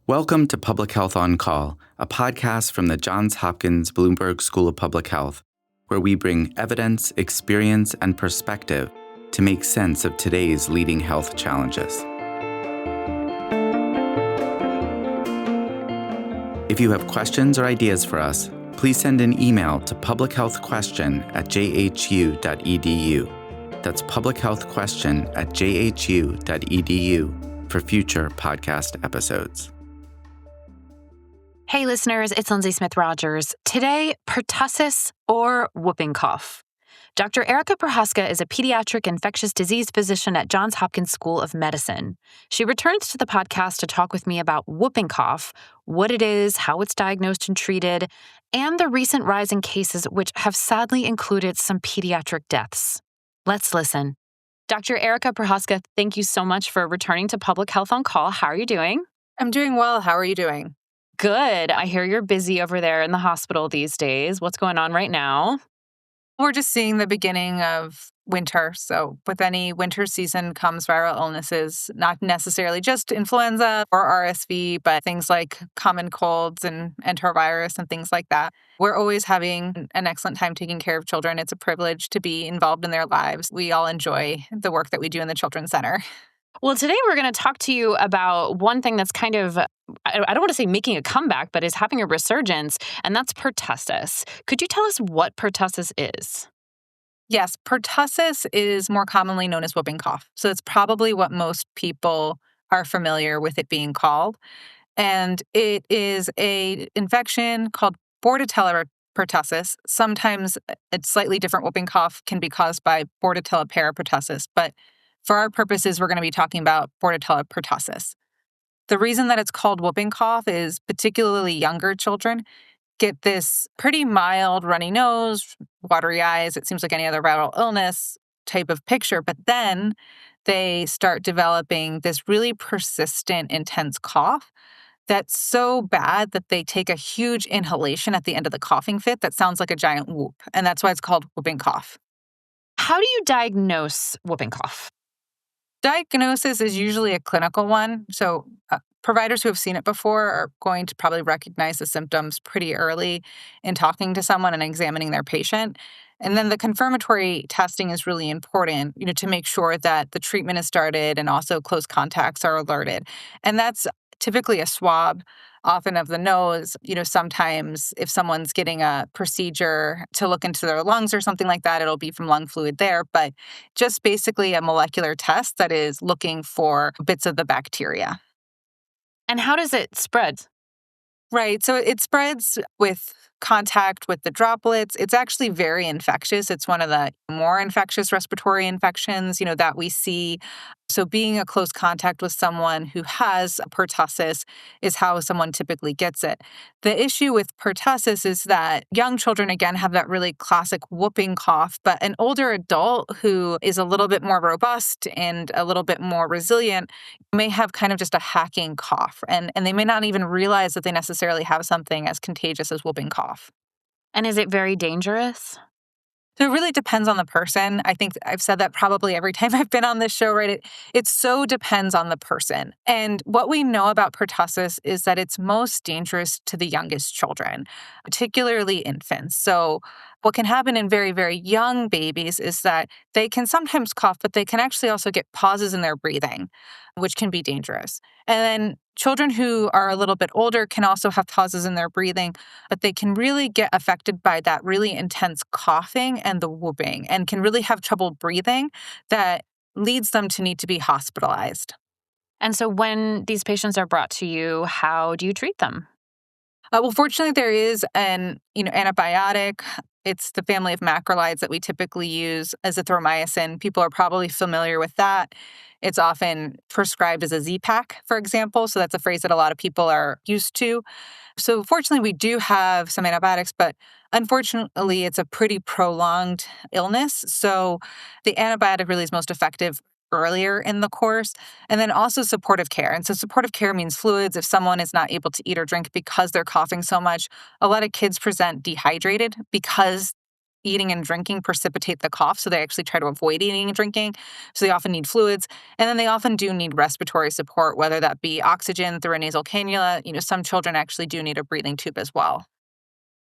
Welcome to Public Health on Call, a podcast from the Johns Hopkins Bloomberg School of Public Health, where we bring evidence, experience, and perspective to make sense of today's leading health challenges. If you have questions or ideas for us, please send an email to publichealthquestion@jhu.edu. That's publichealthquestion@jhu.edu for future podcast episodes. Hey listeners, it's Lindsay Smith Rogers. Today, pertussis or whooping cough. Dr. Erica Prochaska is a pediatric infectious disease physician at Johns Hopkins School of Medicine. She returns to the podcast to talk with me about whooping cough, what it is, how it's diagnosed and treated, and the recent rise in cases which have sadly included some pediatric deaths. Let's listen. Dr. Erica Prochaska, thank you so much for returning to Public Health on Call. How are you doing? I'm doing well. How are you doing? Good. I hear you're busy over there in the hospital these days. What's going on right now? We're just seeing the beginning of winter. So with any winter season comes viral illnesses, not necessarily just influenza or RSV, but things like common colds and enterovirus and things like that. We're always having an excellent time taking care of children. It's a privilege to be involved in their lives. We all enjoy the work that we do in the Children's Center. Well, today we're going to talk to you about one thing that's kind of, I don't want to say making a comeback, but is having a resurgence, and that's pertussis. Could you tell us what pertussis is? Yes, pertussis is more commonly known as whooping cough. So it's probably what most people are familiar with it being called. And it is an infection called Bordetella pertussis. Sometimes a slightly different whooping cough can be caused by Bordetella pertussis, but for our purposes, we're going to be talking about Bordetella pertussis. The reason that it's called whooping cough is particularly younger children get this pretty mild runny nose, watery eyes. It seems like any other viral illness type of picture, but then they start developing this really persistent, intense cough that's so bad that they take a huge inhalation at the end of the coughing fit that sounds like a giant whoop, and that's why it's called whooping cough. How do you diagnose whooping cough? Diagnosis is usually a clinical one. So providers who have seen it before are going to probably recognize the symptoms pretty early in talking to someone and examining their patient. And then the confirmatory testing is really important, to make sure that the treatment is started and also close contacts are alerted. And that's typically a swab, often of the nose. Sometimes if someone's getting a procedure to look into their lungs or something like that, it'll be from lung fluid there. But just basically a molecular test that is looking for bits of the bacteria. And how does it spread? Right. So it spreads with contact with the droplets. It's actually very infectious. It's one of the more infectious respiratory infections, that we see. So being a close contact with someone who has pertussis is how someone typically gets it. The issue with pertussis is that young children, again, have that really classic whooping cough, but an older adult who is a little bit more robust and a little bit more resilient may have kind of just a hacking cough, and they may not even realize that they necessarily have something as contagious as whooping cough. And is it very dangerous? So it really depends on the person. I think I've said that probably every time I've been on this show, right? It so depends on the person. And what we know about pertussis is that it's most dangerous to the youngest children, particularly infants. So what can happen in very, very young babies is that they can sometimes cough, but they can actually also get pauses in their breathing, which can be dangerous. And then children who are a little bit older can also have pauses in their breathing, but they can really get affected by that really intense coughing and the whooping and can really have trouble breathing that leads them to need to be hospitalized. And so when these patients are brought to you, how do you treat them? Well, fortunately, there is an antibiotic. It's the family of macrolides that we typically use as azithromycin. People are probably familiar with that. It's often prescribed as a Z-Pak, for example. So that's a phrase that a lot of people are used to. So fortunately, we do have some antibiotics, but unfortunately, it's a pretty prolonged illness. So the antibiotic really is most effective earlier in the course, and then also supportive care. And so supportive care means fluids. If someone is not able to eat or drink because they're coughing so much, a lot of kids present dehydrated because eating and drinking precipitate the cough, so they actually try to avoid eating and drinking. So they often need fluids. And then they often do need respiratory support, whether that be oxygen through a nasal cannula. Some children actually do need a breathing tube as well.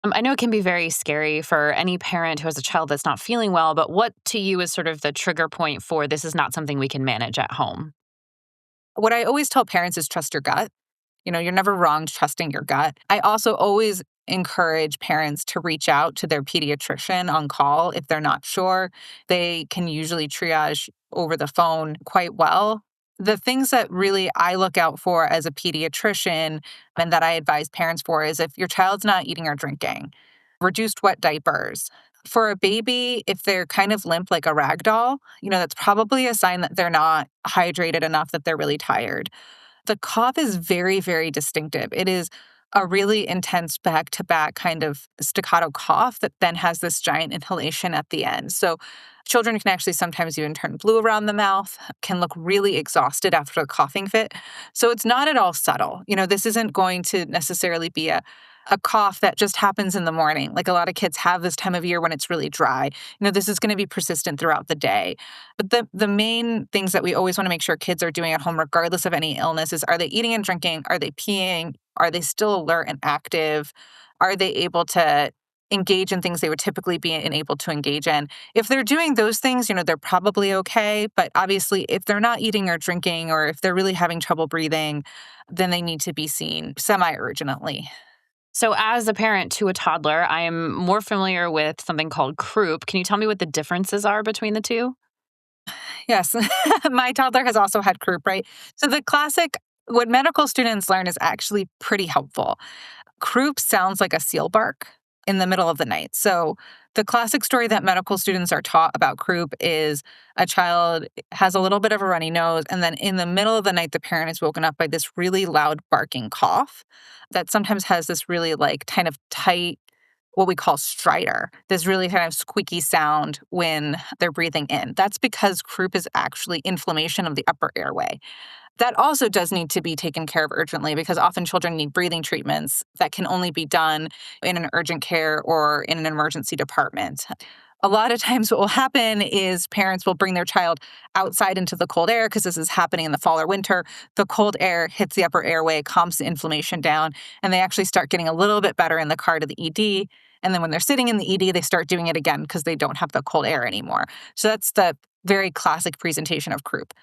I know it can be very scary for any parent who has a child that's not feeling well, but what to you is sort of the trigger point for this is not something we can manage at home? What I always tell parents is trust your gut. You're never wrong trusting your gut. I also always encourage parents to reach out to their pediatrician on call if they're not sure. They can usually triage over the phone quite well. The things that really I look out for as a pediatrician and that I advise parents for is if your child's not eating or drinking, reduced wet diapers. For a baby, if they're kind of limp like a rag doll, that's probably a sign that they're not hydrated enough, that they're really tired. The cough is very, very distinctive. It is a really intense back-to-back kind of staccato cough that then has this giant inhalation at the end. So children can actually sometimes even turn blue around the mouth, can look really exhausted after a coughing fit. So it's not at all subtle. This isn't going to necessarily be a cough that just happens in the morning. Like a lot of kids have this time of year when it's really dry. This is going to be persistent throughout the day. But the main things that we always want to make sure kids are doing at home, regardless of any illness, is are they eating and drinking? Are they peeing? Are they still alert and active? Are they able to engage in things they would typically be able to engage in? If they're doing those things, they're probably okay. But obviously, if they're not eating or drinking, or if they're really having trouble breathing, then they need to be seen semi-urgently. So as a parent to a toddler, I am more familiar with something called croup. Can you tell me what the differences are between the two? Yes, my toddler has also had croup, right? So the classic, what medical students learn is actually pretty helpful. Croup sounds like a seal bark in the middle of the night. So the classic story that medical students are taught about croup is a child has a little bit of a runny nose, and then in the middle of the night, the parent is woken up by this really loud barking cough that sometimes has this really kind of tight, what we call stridor, this really kind of squeaky sound when they're breathing in. That's because croup is actually inflammation of the upper airway. That also does need to be taken care of urgently because often children need breathing treatments that can only be done in an urgent care or in an emergency department. A lot of times what will happen is parents will bring their child outside into the cold air because this is happening in the fall or winter. The cold air hits the upper airway, calms the inflammation down, and they actually start getting a little bit better in the car to the ED. And then when they're sitting in the ED, they start doing it again because they don't have the cold air anymore. So that's the very classic presentation of croup.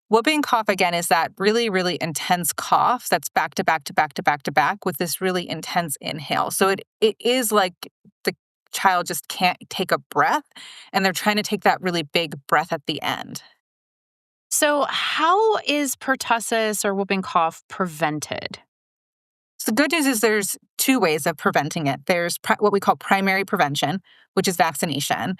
Whooping cough, again, is that really, really intense cough that's back to back to back to back to back with this really intense inhale. So it is like the child just can't take a breath, and they're trying to take that really big breath at the end. So how is pertussis or whooping cough prevented? So the good news is there's two ways of preventing it. There's what we call primary prevention, which is vaccination.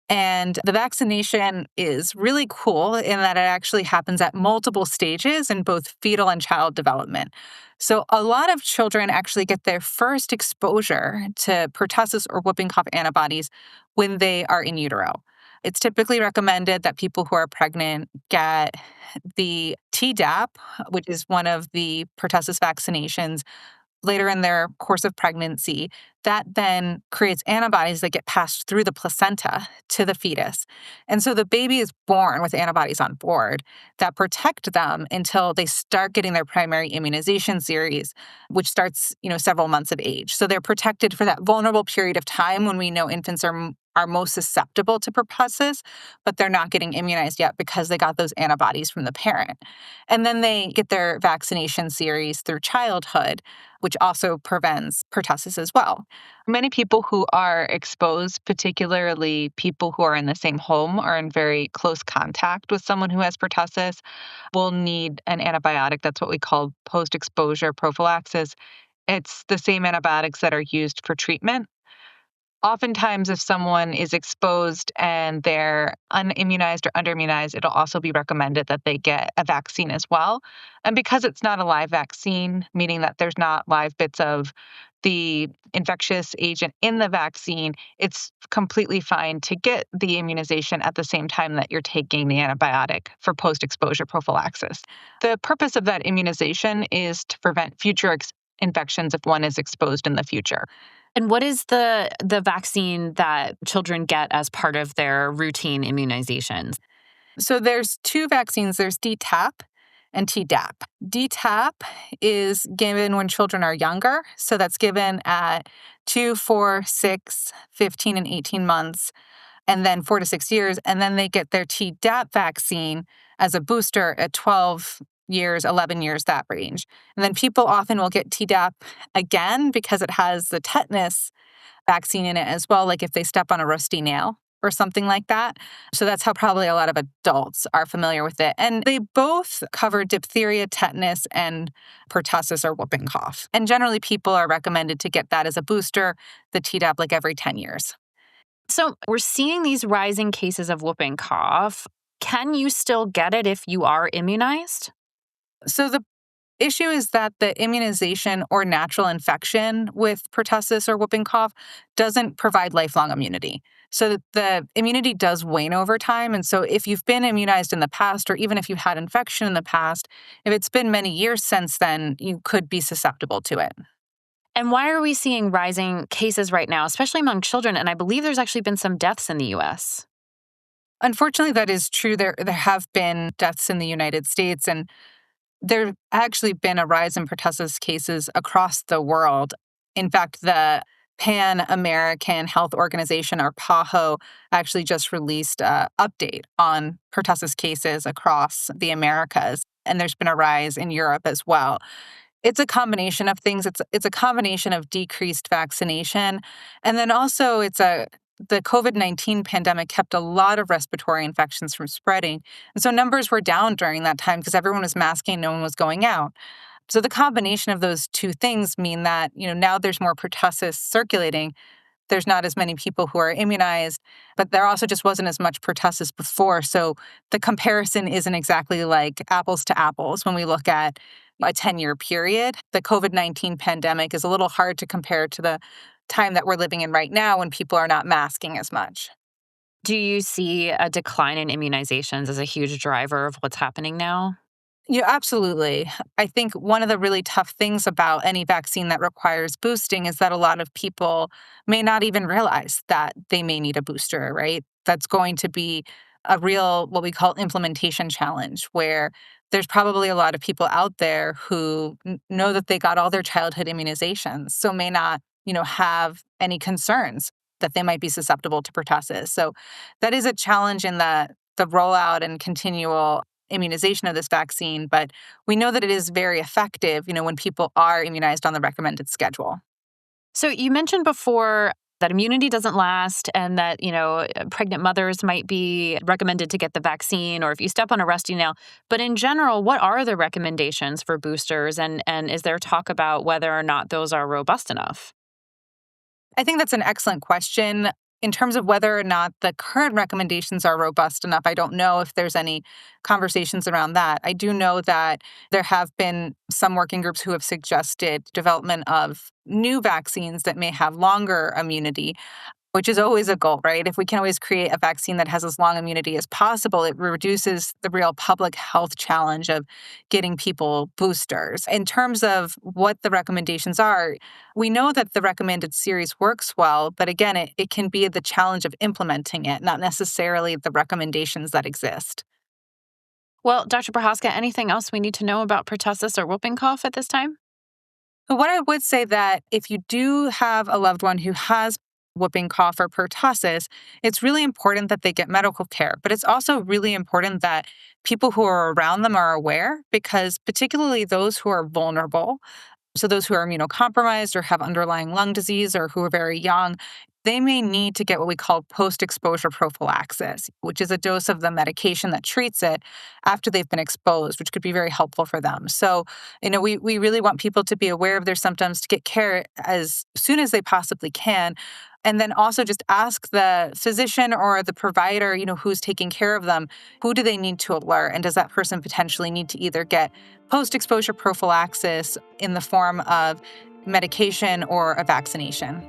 And the vaccination is really cool in that it actually happens at multiple stages in both fetal and child development. So a lot of children actually get their first exposure to pertussis or whooping cough antibodies when they are in utero. It's typically recommended that people who are pregnant get the Tdap, which is one of the pertussis vaccinations, later in their course of pregnancy. That then creates antibodies that get passed through the placenta to the fetus. And so the baby is born with antibodies on board that protect them until they start getting their primary immunization series, which starts, several months of age. So they're protected for that vulnerable period of time when we know infants are most susceptible to pertussis, but they're not getting immunized yet because they got those antibodies from the parent. And then they get their vaccination series through childhood, which also prevents pertussis as well. Many people who are exposed, particularly people who are in the same home or in very close contact with someone who has pertussis, will need an antibiotic. That's what we call post-exposure prophylaxis. It's the same antibiotics that are used for treatment. Oftentimes, if someone is exposed and they're unimmunized or underimmunized, it'll also be recommended that they get a vaccine as well. And because it's not a live vaccine, meaning that there's not live bits of the infectious agent in the vaccine, it's completely fine to get the immunization at the same time that you're taking the antibiotic for post-exposure prophylaxis. The purpose of that immunization is to prevent future infections if one is exposed in the future. And what is the vaccine that children get as part of their routine immunizations? So there's two vaccines. There's DTaP and Tdap. DTaP is given when children are younger. So that's given at 2, 4, 6, 15, and 18 months, and then 4 to 6 years. And then they get their Tdap vaccine as a booster at 12 years, 11 years, that range. And then people often will get Tdap again because it has the tetanus vaccine in it as well, like if they step on a rusty nail or something like that. So that's how probably a lot of adults are familiar with it. And they both cover diphtheria, tetanus, and pertussis or whooping cough. And generally, people are recommended to get that as a booster, the Tdap, like every 10 years. So we're seeing these rising cases of whooping cough. Can you still get it if you are immunized? So the issue is that the immunization or natural infection with pertussis or whooping cough doesn't provide lifelong immunity. So the immunity does wane over time. And so if you've been immunized in the past, or even if you've had infection in the past, if it's been many years since then, you could be susceptible to it. And why are we seeing rising cases right now, especially among children? And I believe there's actually been some deaths in the U.S. Unfortunately, that is true. There have been deaths in the United States, and there's actually been a rise in pertussis cases across the world. In fact, the Pan-American Health Organization, or PAHO, actually just released an update on pertussis cases across the Americas, and there's been a rise in Europe as well. It's a combination of things. It's a combination of decreased vaccination, and then also the COVID-19 pandemic kept a lot of respiratory infections from spreading. And so numbers were down during that time because everyone was masking, no one was going out. So the combination of those two things mean that, now there's more pertussis circulating. There's not as many people who are immunized, but there also just wasn't as much pertussis before. So the comparison isn't exactly like apples to apples when we look at a 10-year period. The COVID-19 pandemic is a little hard to compare to the time that we're living in right now when people are not masking as much. Do you see a decline in immunizations as a huge driver of what's happening now? Yeah, absolutely. I think one of the really tough things about any vaccine that requires boosting is that a lot of people may not even realize that they may need a booster, right? That's going to be a real, what we call implementation challenge, where there's probably a lot of people out there who know that they got all their childhood immunizations, so may not, have any concerns that they might be susceptible to pertussis. So that is a challenge in the rollout and continual immunization of this vaccine, but we know that it is very effective, when people are immunized on the recommended schedule. So you mentioned before that immunity doesn't last and that, pregnant mothers might be recommended to get the vaccine or if you step on a rusty nail. But in general, what are the recommendations for boosters? And is there talk about whether or not those are robust enough? I think that's an excellent question. In terms of whether or not the current recommendations are robust enough, I don't know if there's any conversations around that. I do know that there have been some working groups who have suggested development of new vaccines that may have longer immunity, which is always a goal, right? If we can always create a vaccine that has as long immunity as possible, it reduces the real public health challenge of getting people boosters. In terms of what the recommendations are, we know that the recommended series works well, but again, it can be the challenge of implementing it, not necessarily the recommendations that exist. Well, Dr. Prochaska, anything else we need to know about pertussis or whooping cough at this time? What I would say that if you do have a loved one who has whooping cough or pertussis, it's really important that they get medical care. But it's also really important that people who are around them are aware, because particularly those who are vulnerable, so those who are immunocompromised or have underlying lung disease or who are very young, they may need to get what we call post-exposure prophylaxis, which is a dose of the medication that treats it after they've been exposed, which could be very helpful for them. So, we really want people to be aware of their symptoms, to get care as soon as they possibly can. And then also just ask the physician or the provider, who's taking care of them, who do they need to alert? And does that person potentially need to either get post-exposure prophylaxis in the form of medication or a vaccination?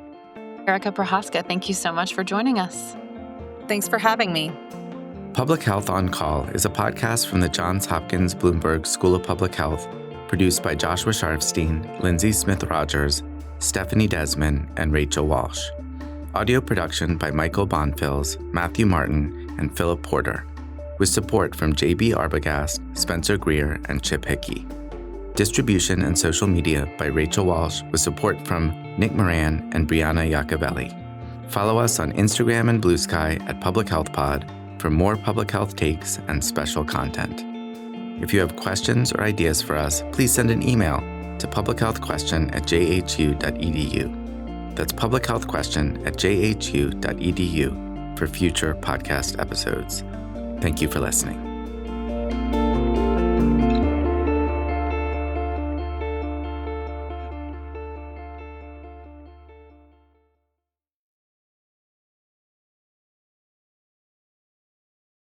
Erica Prochaska, thank you so much for joining us. Thanks for having me. Public Health on Call is a podcast from the Johns Hopkins Bloomberg School of Public Health, Produced by Joshua Sharfstein, Lindsay Smith Rogers, Stephanie Desmond, and Rachel Walsh. Audio production by Michael Bonfils, Matthew Martin, and Philip Porter, with support from J.B. Arbogast, Spencer Greer, and Chip Hickey. Distribution and social media by Rachel Walsh, with support from Nick Moran and Brianna Iacovelli. Follow us on Instagram and Blue Sky at Public Health Pod for more public health takes and special content. If you have questions or ideas for us, please send an email to publichealthquestion@jhu.edu. That's publichealthquestion@jhu.edu for future podcast episodes. Thank you for listening.